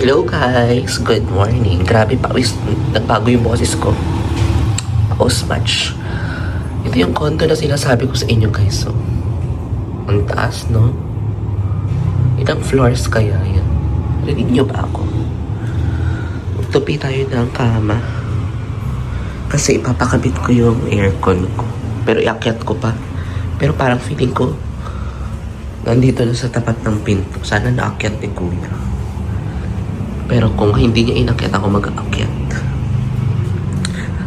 Hello guys! Good morning. Grabe pawis. Nagbago yung boses ko. Pause much. Ito yung condo na sinasabi ko sa inyo guys. So, ang taas, no? Ilang floors kaya yan? Rinig nyo ba ako? Magtupi tayo ng kama. Kasi ipapakabit ko yung aircon ko. Pero iakyat ko pa. Pero parang feeling ko nandito na sa tapat ng pinto. Sana naakyat ni Kuya. Pero kung hindi niya inakyat, ako mag-aakyat.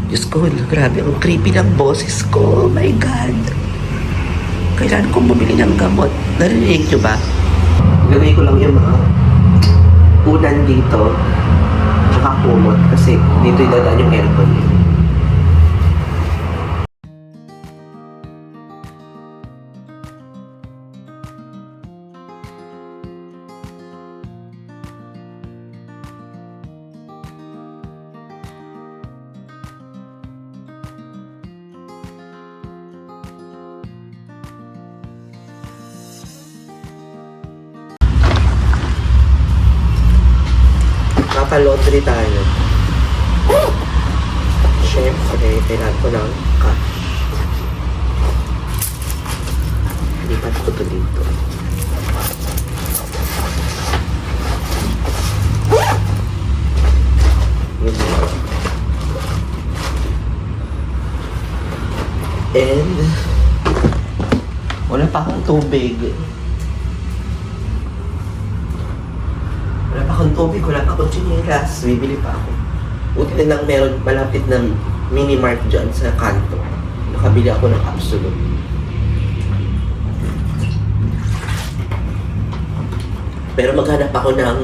Diyos ko, grabe, ang creepy ng boses ko. Oh my God. Kailangan kong bumili ng gamot. Narinig niyo ba? Ilagay ko lang yung mga unan dito. Tsaka kumot. Kasi dito idadaan yung aircon. Mapa-laundry tayo. Siyempre, kailangan ko ng cash. Lipat ko to dito. Yun na. And wala pa akong tubig. Wala pa akong tubig, wala pa akong chinelas. Bibili pa ako. Buti na lang meron malapit na mini mart dyan sa kanto. Nakabili ako ng Absolute. Pero maghanap ako ng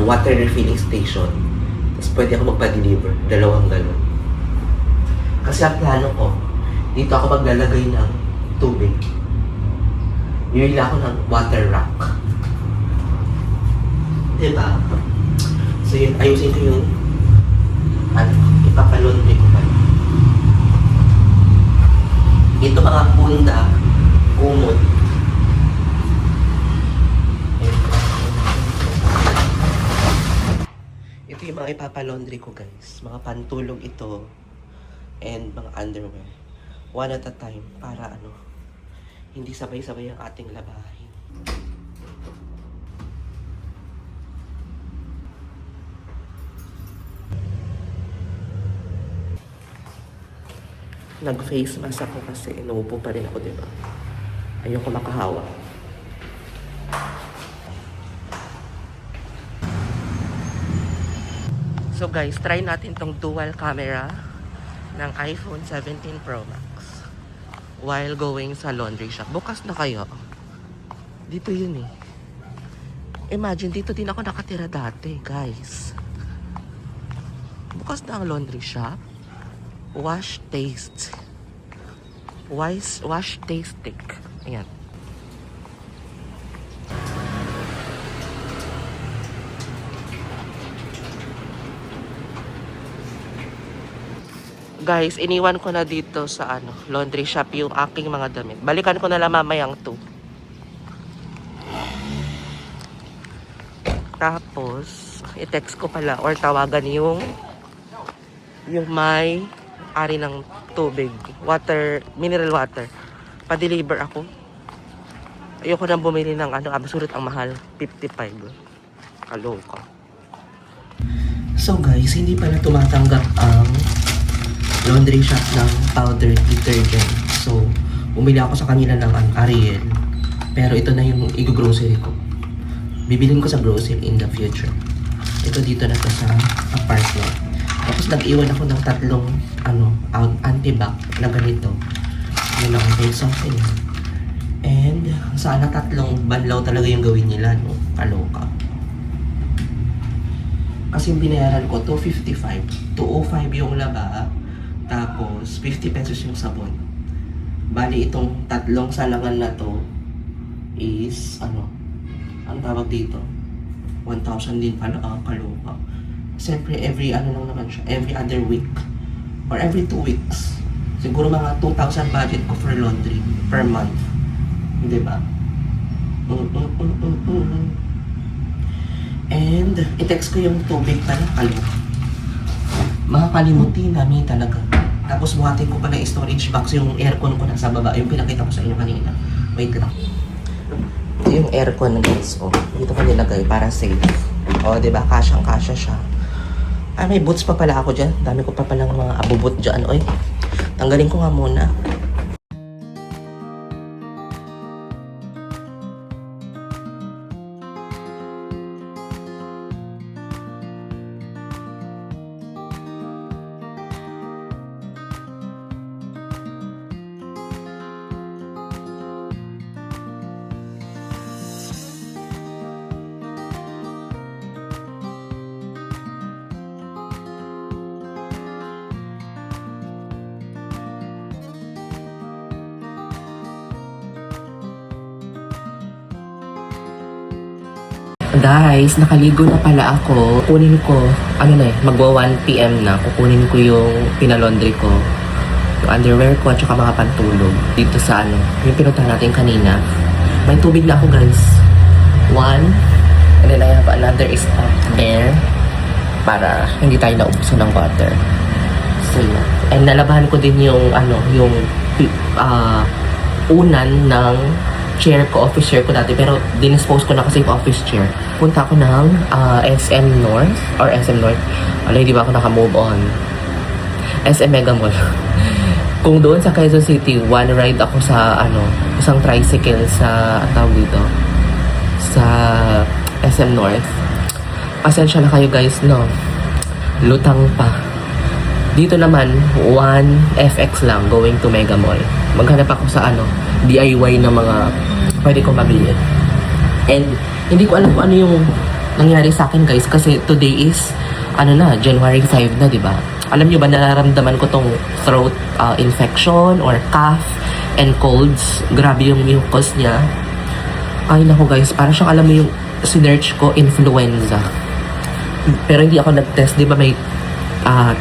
water refilling station. Tapos pwede ako magpa-deliver. 2 galon. Kasi ang plano ko, dito ako maglalagay ng tubig. Bibili ako ng water rack. Diba? So yun, ayusin ko yung ipapalondry ko pa. Ito mga punda, kumot. Ito yung mga ipapalondry ko guys. Mga pantulog ito and mga underwear. One at a time para hindi sabay-sabay ang ating labahin. Nag-face mask ako kasi inuupo pa rin ako, diba? Ayoko makahawa. So guys, try natin tong dual camera ng iPhone 17 Pro Max while going sa laundry shop. Bukas na kayo. Dito yun eh. Imagine, dito din ako nakatira dati, guys. Bukas na ang laundry shop. Wash taste. Wash tastic. Ayan. Guys, iniwan ko na dito sa laundry shop yung aking mga damit. Balikan ko na lang mamayang 2. Tapos, i-text ko pala or tawagan yung may ari ng tubig, water, mineral water. Pa-deliver ako. Ayoko nang bumili ng absolute ang mahal, 55. Kaloka. So guys, hindi pala tumatanggap ang laundry shop ng powder detergent. So, bumili ako sa kanila ng Ariel. Pero ito na yung i-grocery ko. Bibilin ko sa grocery in the future. Ito dito na to sa apartment. Tapos nag-iwan ako ng 3 antibac na ganito. Yun ang face off yun. And sana 3 banlaw talaga yung gawin nila, no? Kaloka. Kasi yung binayaran ko, 255. 205 yung laba. Tapos 50 pesos yung sabon. Bali itong 3 salangan na to is ang tawag dito? 1,000 din pala. Kaloka. Siyempre, every lang naman siya, every other week or every 2 weeks. Siguro mga 2,000 budget ko for laundry per month. Hindi ba? And i-text ko yung tubig pala, makakalimutin namin talaga. Tapos buhatin ko pa ng storage box yung aircon ko nasa baba. Yung pinakita ko sa inyo kanina. Wait lang. Ito yung aircon guys. Oh, dito ko nilagay para safe. Oh, diba? Kasyang-kasya siya. Ay, may boots pa pala ako dyan. Dami ko pa palang mga abubot dyan. Oy, tanggalin ko nga muna. Guys, nakaligo na pala ako. Kukunin ko, magwa 1 PM na. Kukunin ko yung pinalaundry ko. Yung underwear ko at saka mga pantulog. Dito sa yung pinuntahan natin kanina. May tubig na ako guys. 1. And then I have another is up there. Para hindi tayo naubusan ng water. So yeah. And nalabahan ko din yung, unan ng chair ko, office chair ko dati, pero dinispose ko na kasi yung office chair. Punta ako ng SM North, hindi ba ako naka-move on? SM Mega Mall. Kung doon sa Quezon City, one ride ako sa, isang tricycle sa, tawag dito, sa SM North. Pasensya na kayo guys, no? Lutang pa. Dito naman, 1 FX lang, going to Mega Mall. Maghanap ako sa DIY na mga pwede kong mabili. And hindi ko alam kung ano yung nangyari sa akin guys kasi today is January 5 na, di ba? Alam niyo ba nararamdaman ko tong throat infection or cough and colds. Grabe yung mucus niya. Ay nako guys, para siyang alam mo yung sinearch ko influenza. Pero hindi ako nag-test, di ba may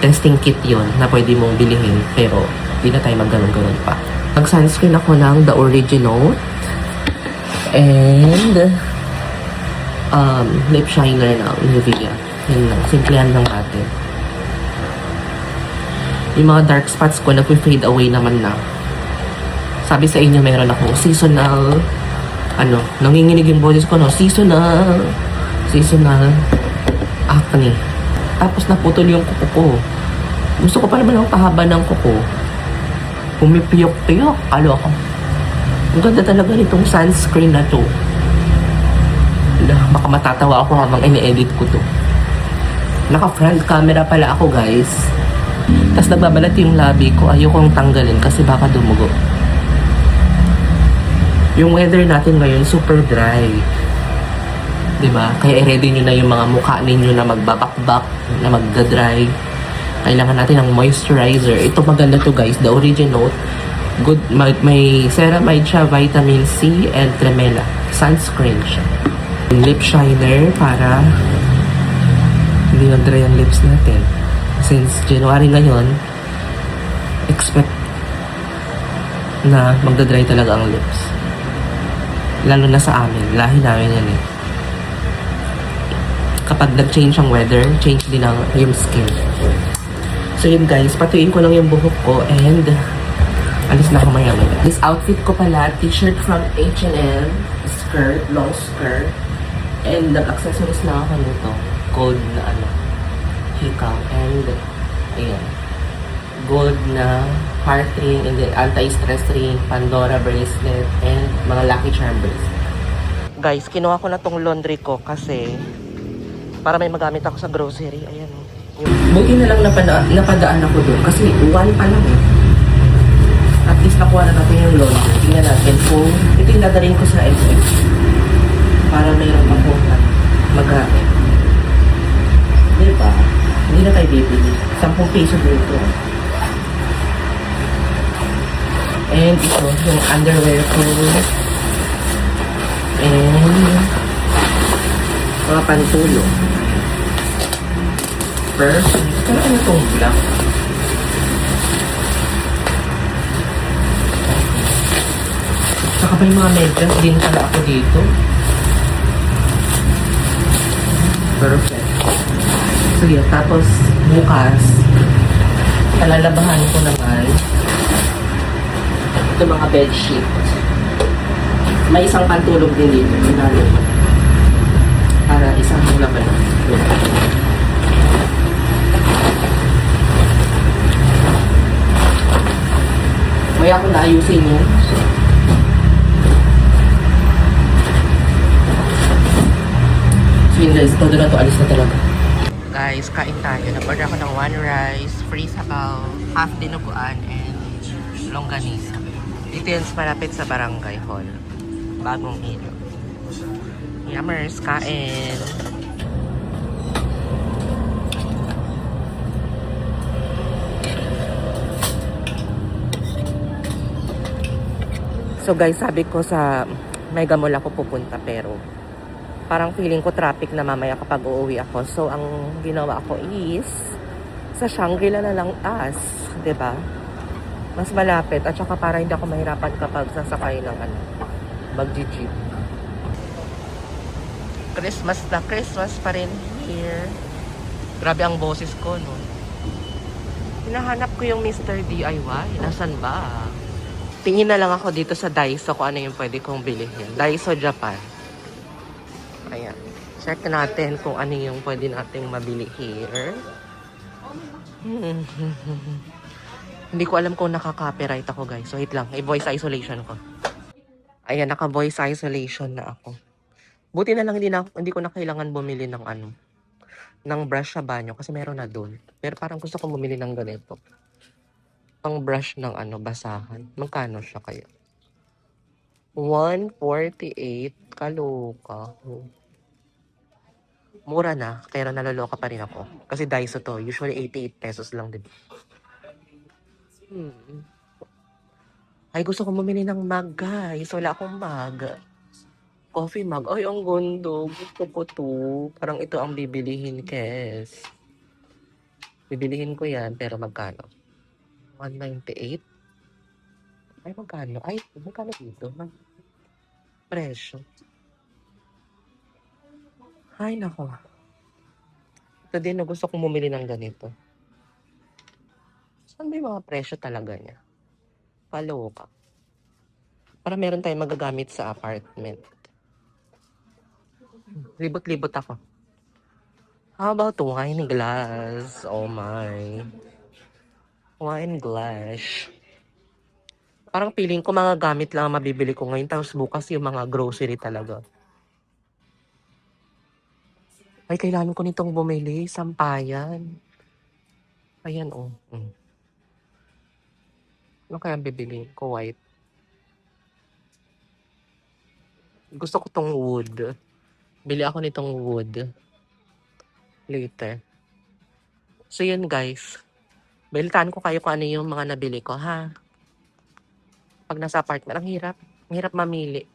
testing kit yon na pwede mong bilihin pero hindi na tayo magganon-ganon pa. Nag-sunscreen ako ng The Original and lip shiner na Nivea. Yun lang, simplihan lang natin. Yung mga dark spots ko nag-fade away naman na. Sabi sa inyo meron akong seasonal nanginginig yung boses ko, seasonal acne. Tapos naputol yung kuko ko. Gusto ko pa naman ang pahaba ng kuko. Pumipiyok-piyok. Ako. Ang ganda talaga nitong sunscreen na to. Baka matatawa ako habang ini-edit ko to. Naka-front camera pala ako guys. Tapos nagbabalat yung labi ko. Ayokong tanggalin kasi baka dumugo. Yung weather natin ngayon super dry. Diba? Kaya i-ready nyo na yung mga mukha ninyo na magbabakbak, na magdadry. Kailangan natin ng moisturizer. Ito maganda to guys, The Original. Good, may ceramide siya, vitamin C, and tremella. Sunscreen siya. Lip shiner para hindi na-dry ang lips natin. Since January ngayon, expect na magdadry talaga ang lips. Lalo na sa amin, lahi namin yan eh. Kapag nag-change ang weather, change din ang yung skin. So yun guys, patuin ko lang yung buhok ko and alis na ako mayaman. This outfit ko pala, t-shirt from H&M, skirt, long skirt, and nag-accessories na ako nito. Gold na hikaw, and ayan, gold na heart ring, and then anti-stress ring, Pandora bracelet, and mga Lucky Charm bracelet. Guys, kinuha ko na tong laundry ko kasi para may magamit ako sa grocery. Ayan. Buti na lang napadaan ako doon kasi 1 pa lang eh. At least nakuha na natin yung laundry. Tingnan natin kung ito yung dadalhin ko sa SM para mayroon pa po magamit. Diba? Hindi na tayo bibili. 10 piso dito. And ito, yung underwear ko. And mga pantulong. First, ano itong black? Saka pa yung mga medyas din pala ako dito. Perfect. So yun, tapos bukas, palalabahan ko naman ito mga bedsheet. May isang pantulog din dito. Sinalo ko. Para isang laban. May ako naayusin yun. So yun guys, todo na to. Alis na talaga. Guys, kain tayo. Nag-order ako ng 1 rice, free sabaw, half dinuguan, and longganisa. Dito yun malapit sa Barangay Hall. Bagong Ilo. Yummers, kain! So guys, sabi ko sa Mega Mall ako pupunta pero parang feeling ko traffic na mamaya kapag uuwi ako. So ang ginawa ko is sa Shangri-La na lang diba? Mas malapit at saka para hindi ako mahirapan kapag sasakay ng mag-jeep. Christmas na Christmas pa rin here. Grabe ang boses ko, no? Hinahanap ko yung Mr. DIY. Nasaan ba? Tingin na lang ako dito sa Daiso kung ano yung pwede kong bilhin. Daiso Japan. Ayan. Check natin kung ano yung pwede nating mabili here. Hindi ko alam kung nakaka-copyright ako, guys. So, wait lang. I-voice isolation ko. Ayan, naka-voice isolation na ako. Buti na lang hindi ko na kailangan bumili ng ng brush sa banyo kasi meron na doon. Pero parang gusto ko bumili ng ganito. Pang brush ng basahan. Magkano siya kaya? 148. Kaloka. Mura na, pero naloloka pa rin ako. Kasi Daiso to. Usually 88 pesos lang din. Ay, gusto ko bumili ng mug, guys. Wala akong mug. Coffee mug. Ay, ang gondo. Gusto ko to. Parang ito ang bibilihin, Kes. Bibilihin ko yan, pero magkano? 198? Ay, magkano? Ay, magkano dito? Presyo. Ay, nako. Ito din, gusto kong bumili ng ganito. Saan ba yung mga presyo talaga niya? Kaloka. Para meron tayong magagamit sa apartment. Libot-libot ako. How about wine glass? Oh my. Wine glass. Parang feeling ko mga gamit lang ang mabibili ko ngayon. Tapos bukas yung mga grocery talaga. Ay, kailangan ko nitong bumili. Sampayan. Ayan, oh. Ano kaya bibili ko? White. Gusto ko tong wood. Bili ako nitong wood. Later. So, yun guys. Balitaan ko kayo kung ano yung mga nabili ko, ha? Pag nasa apartment, ang hirap. Ang hirap mamili.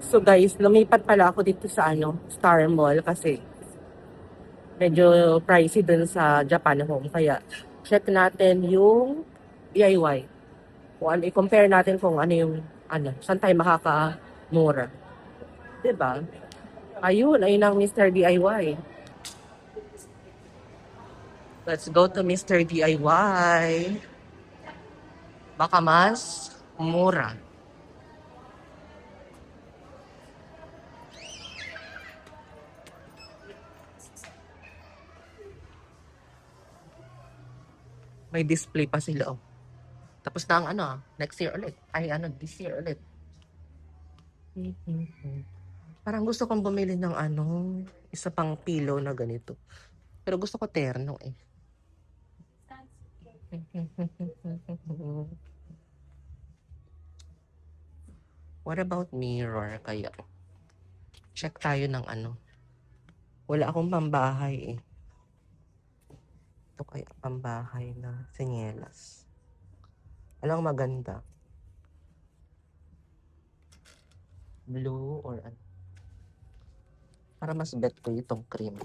So guys, lumipat pala ako dito sa Star Mall kasi medyo pricey dun sa Japan Home. Kaya check natin yung DIY. Kung i-compare natin kung ano yung saan tayo makakamura. Diba? Ayun ang Mr. DIY. Let's go to Mr. DIY. Baka mas mura. May display pa sila, oh. Tapos na ang next year ulit. Ay, this year ulit. Parang gusto kong bumili ng isa pang pillow na ganito. Pero gusto ko terno, eh. What about mirror kaya? Check tayo ng Wala akong pambahay, eh. Ito kaya pambahay na sinyelas. Alang maganda. Blue or para mas bet ko itong cream.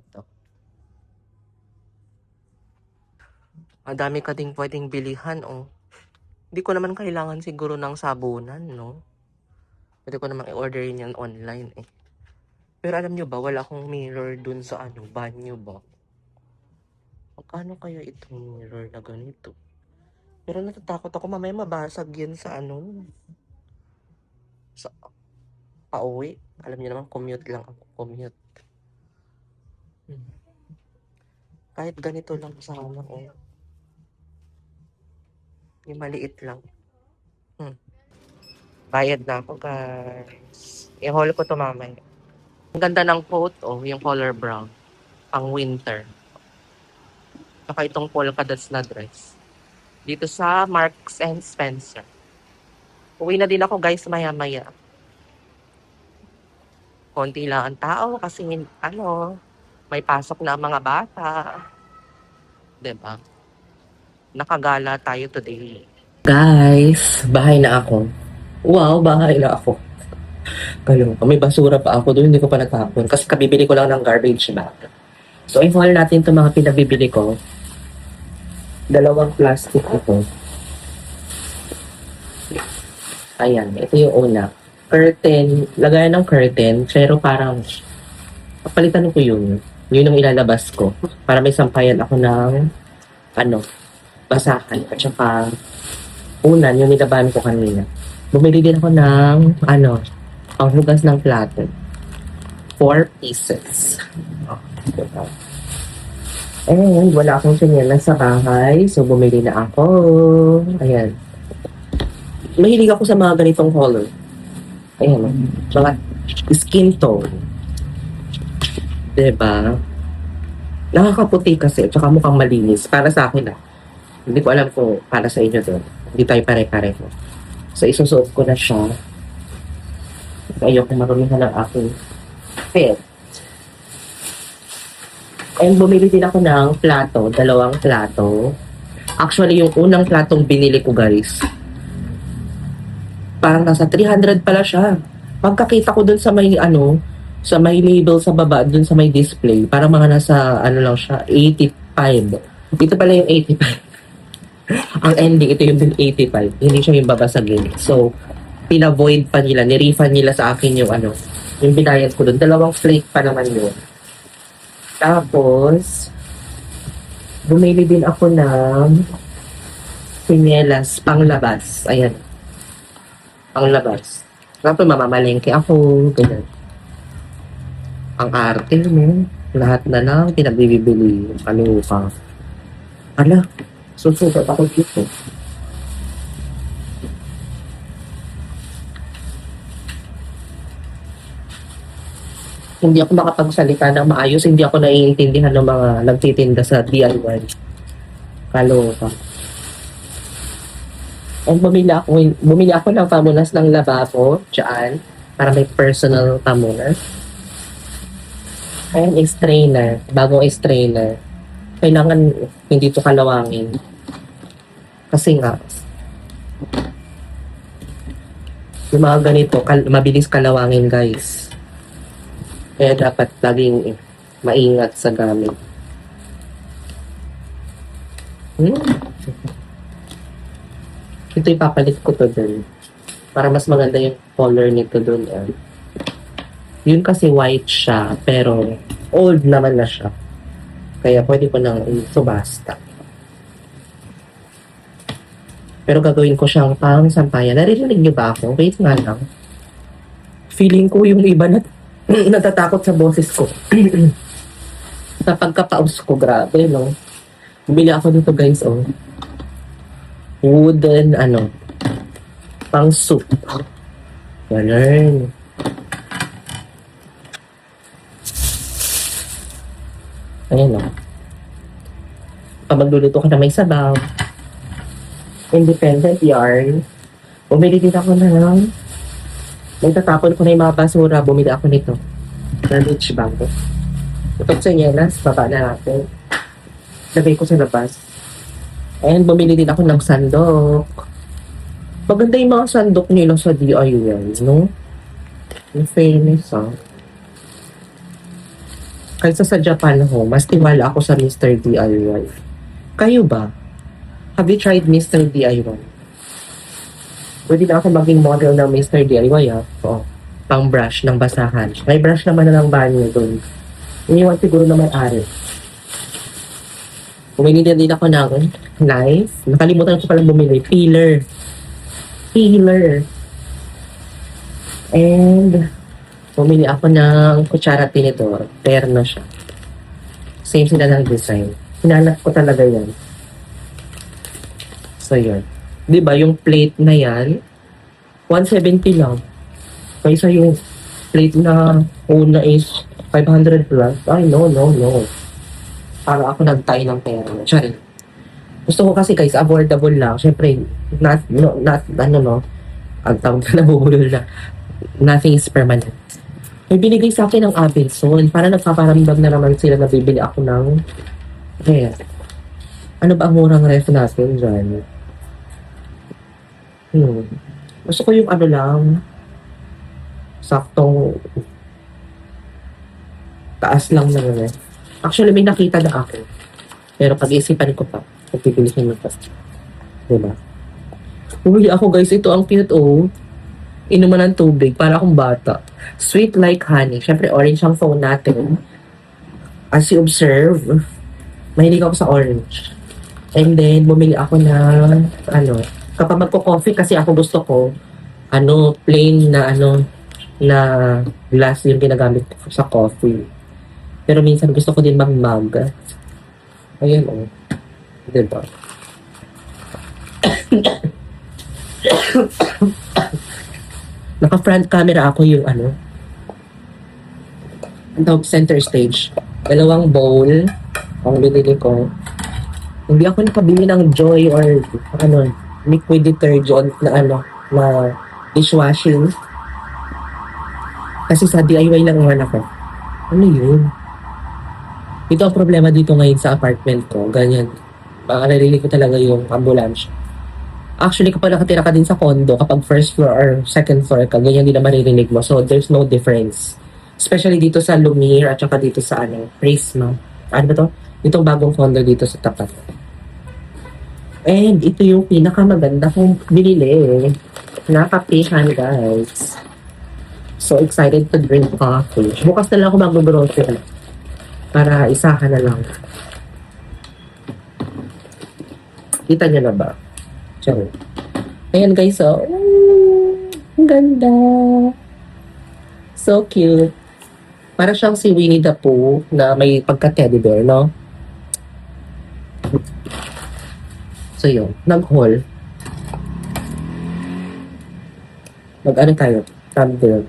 Ito. Ang dami ka ding pwedeng bilihan, oh. Hindi ko naman kailangan siguro ng sabunan, no? Pwede ko namang i-order yan online eh. Pero alam nyo ba, wala akong mirror dun sa banyo ba? Magkano kaya itong mirror na ganito? Pero natatakot ako mamaya mabasag yan sa sa pauwi. Alam niyo naman, commute lang ako. Commute. Kahit ganito lang sana, oh. Yung maliit lang. Bayad na ako, guys. I-haul ko to mamaya. Ang ganda ng coat, oh, yung color brown. Pang winter. Saka itong polka dots na dress. Dito sa Marks and Spencer. Uwi na din ako, guys, maya-maya. Konti lang ang tao kasi, may pasok na ang mga bata. Diba? Nakagala tayo today. Guys, bahay na ako. Wow, bahay na ako. Kaloka, may basura pa ako doon, hindi ko pa natapon. Kasi kabibili ko lang ng garbage bag. So, i-haul natin itong mga pinabibili ko. 2 plastic ito. Ayan, ito yung una. Curtain, lagayan ng curtain, pero parang, papalitan ko yun. Yun ang ilalabas ko. Para may sampayan ako ng, basahan. At saka, unan, yung nilabahan ko kanina. Bumili din ako ng, ang hugas ng plato. 4 pieces. Diba? And, wala akong sinyalan sa bahay. So, bumili na ako. Ayan. Mahilig ako sa mga ganitong color. Ayan. Mga skin tone. Diba? Nakakaputi kasi. Tsaka mukhang malinis. Para sa akin Hindi ko alam kung para sa inyo doon. Hindi tayo pare-pareho. So, isusuot ko na siya. Ayoko marumihan ng aking fit. And bumili din ako ng plato. 2 plato. Actually, yung unang platong binili ko, guys, parang nasa 300 pala siya. Pagkakita ko dun sa may sa may label sa baba, dun sa may display, parang mga nasa lang siya, 85. Ito pala yung 85. Ang ending, ito yung 85. Hindi siya yung babasagin. So, pinavoid pa nila, nirefund nila sa akin yung yung binayad ko dun. 2 flake pa naman yun. Tapos, bumili din ako ng sinelas panglabas. Ayan. Panglabas. Tapos mamamalengke ako. Ganyan. Ang arte mo. Lahat na lang pinagbibili. Kaloka. Ala, susugat ako dito. Hindi ako makapagsalita ng maayos, hindi ako naiintindihan ng mga nagtitinda sa DIY. Kaloka. And bumili ako ng pamunas ng lababo, dyan, para may personal pamunas. Ayan, strainer, bagong strainer. Kailangan hindi ito kalawangin. Kasi nga, yung mga ganito, mabilis kalawangin, guys. Kaya dapat laging maingat sa gamit. Ito ipapalit ko to dun. Para mas maganda yung color nito dun. Yun kasi white siya, pero old naman na siya. Kaya pwede ko nang subasta. Pero gagawin ko siyang pang sampayan. Narinig niyo ba ako? Wait nga lang. Feeling ko yung iba na natatakot sa boses ko. Sa pagkapaus ko, grabe, no? Bumili ako dito, guys, wooden, pang soup. Ganun. Ayan, magluluto ka na may sabaw. Independent yarn. Bumili din ako nagtatapon ko na yung mga basura, bumili ako nito. Garbage bag. Itong sinyelas, baba na natin. Lagay ko sa labas. And bumili din ako ng sandok. Maganda yung mga sandok nila sa DIY, no? In fairness, Kaysa sa Japan mas tiwala ako sa Mr. DIY. Kayo ba? Have you tried Mr. DIY? Pwede na ako maging model ng Mr. DIY, ah. Oo. Pang brush ng basahan. May brush naman na ng banyo doon. Iniwan siguro na may-ari. Bumili din ako ng knife. Nakalimutan ko palang bumili. Peeler. Peeler. And bumili ako ng kutsara tinidor. Terno siya. Same sila ng design. Hinanap ko talaga yan. So, yun. Diba, yung plate na yan, 170 lang. Kaysa yung plate na una is 500 plus. Ay, no. Para ako nagtay ng pera. Sorry. Gusto ko kasi guys, affordable lang. Siyempre, ang tawag na nabubulol na. Nothing is permanent. May binigay sa akin ng Abenson. Para nagpaparamdam na naman sila na bibili ako ng ref. Ano ba ang murang ref natin dyan? Gusto ko yung ano lang, saktong taas lang na ref. Actually, may nakita na ako. Pero pag-iisipan ko pa, kung pipilihin mo pa. Diba? Bumili ako guys, ito ang cute inuman ng tubig, para akong bata. Sweet like honey. Siyempre, orange ang phone natin. As you observe, mahilig ako sa orange. And then, bumili ako ng, kapag magko-coffee, kasi ako gusto ko, plain na, na glass yung ginagamit ko sa coffee. Pero minsan gusto ko din mag-mug. Ayan, diba? Naka-front camera ako yung ang tawag center stage. 2 bowl ang binili ko. Hindi ako nakabili ng Joy or liquid detergent na na dishwashing. Kasi sa DIY lang naman ako. Ano yun? Ito ang problema dito ngayon sa apartment ko. Ganyan. Narinig ko talaga yung ambulansya. Actually, kapag nakatira ka din sa condo, kapag first floor or second floor ka, ganyan din na maririnig mo. So, there's no difference. Especially dito sa Lumiere at saka dito sa Prisma. Ano ba to? Itong bagong condo dito sa tapat. And ito yung pinakamaganda kong binili. Nakapihan, guys. So excited to drink coffee. Bukas na lang ako mag-grocery. Para isahan na lang. Kita nyo na ba? Sorry. Ayan guys, so. Ang ganda. So cute. Para siyang si Winnie the Pooh na may pagka-teddy bear, no? So yun, nag-haul. Mag-ano tayo? Thumbnail.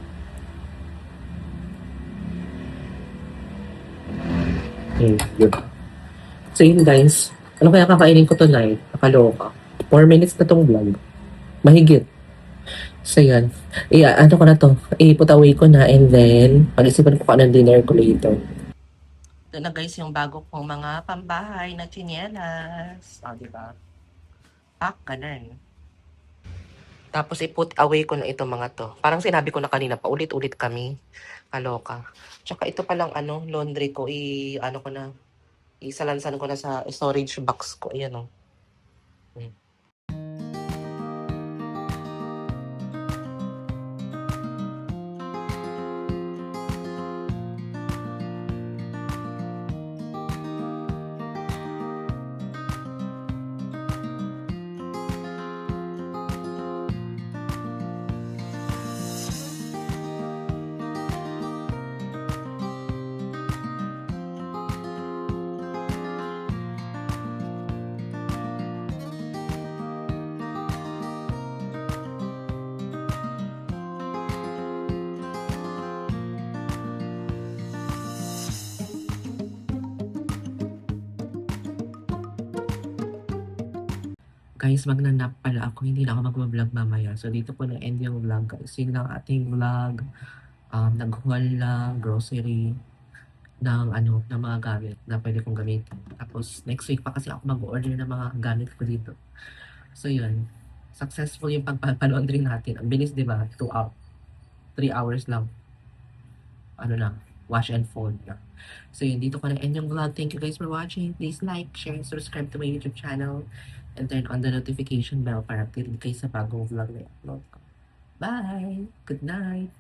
Yun. So yun guys, ano kaya kakainin ko tonight? Nakaloka. 4 minutes na tong vlog. Mahigit. So yan. Ano ko na to? I-put away ko na and then pag-isipan ko anong dinner ko later. Ito na guys yung bago kong mga pambahay na tsinelas. Diba? Ganun. Tapos i-put away ko na itong mga to. Parang sinabi ko na kanina, paulit-ulit kami. Kaloka. Tsaka ito palang laundry ko, isalansan ko na sa storage box ko. Ayan o. Guys, magnanap pala ako. Hindi na ako mag-vlog mamaya. So, dito po na-end yung vlog, guys. Yun lang ating vlog. Nag-haul lang, grocery, ng mga gamit na pwede kong gamitin. Tapos, next week pa kasi ako mag-order ng mga gamit ko dito. So, yun. Successful yung pagpapalaundry natin. Ang bilis, di ba? 3 hours lang. Wash and fold na. So, yun. Dito ko na-end yung vlog. Thank you guys for watching. Please like, share, and subscribe to my YouTube channel. and turn on the notification bell para updated kayo sa bagong vlog na i-upload ko. Bye! Good night!